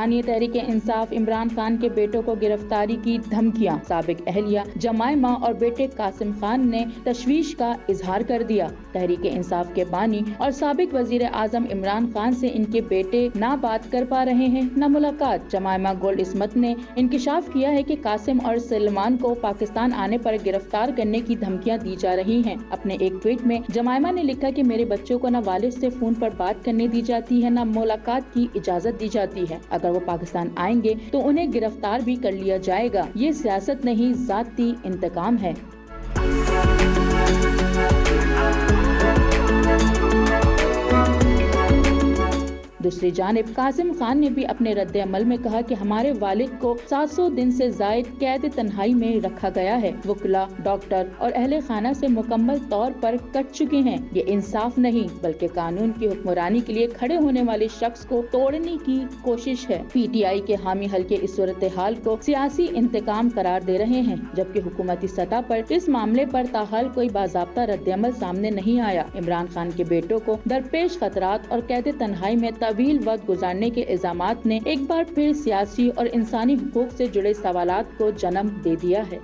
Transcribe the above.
بانی تحریک انصاف عمران خان کے بیٹوں کو گرفتاری کی دھمکیاں، سابق اہلیہ جمائمہ اور بیٹے قاسم خان نے تشویش کا اظہار کر دیا۔ تحریک انصاف کے بانی اور سابق وزیر اعظم عمران خان سے ان کے بیٹے نہ بات کر پا رہے ہیں نہ ملاقات۔ جمائمہ گولڈ اسمتھ نے انکشاف کیا ہے کہ قاسم اور سلمان کو پاکستان آنے پر گرفتار کرنے کی دھمکیاں دی جا رہی ہیں۔ اپنے ایک ٹویٹ میں جمائمہ نے لکھا کہ میرے بچوں کو نہ والد سے فون پر بات کرنے دی جاتی ہے نہ ملاقات کی اجازت دی جاتی ہے۔ اگر وہ پاکستان آئیں گے تو انہیں گرفتار بھی کر لیا جائے گا۔ یہ سیاست نہیں، ذاتی انتقام ہے۔ دوسری جانب قاسم خان نے بھی اپنے رد عمل میں کہا کہ ہمارے والد کو 700 دن سے زائد قید تنہائی میں رکھا گیا ہے۔ وکلا، ڈاکٹر اور اہل خانہ سے مکمل طور پر کٹ چکے ہیں۔ یہ انصاف نہیں بلکہ قانون کی حکمرانی کے لیے کھڑے ہونے والے شخص کو توڑنے کی کوشش ہے۔ پی ٹی آئی کے حامی حلقے اس صورتحال کو سیاسی انتقام قرار دے رہے ہیں، جبکہ حکومتی سطح پر اس معاملے پر تاحال کوئی باضابطہ رد عمل سامنے نہیں آیا۔ عمران خان کے بیٹوں کو درپیش خطرات اور قید تنہائی میں طویل وقت گزارنے کے الزامات نے ایک بار پھر سیاسی اور انسانی حقوق سے جڑے سوالات کو جنم دے دیا ہے۔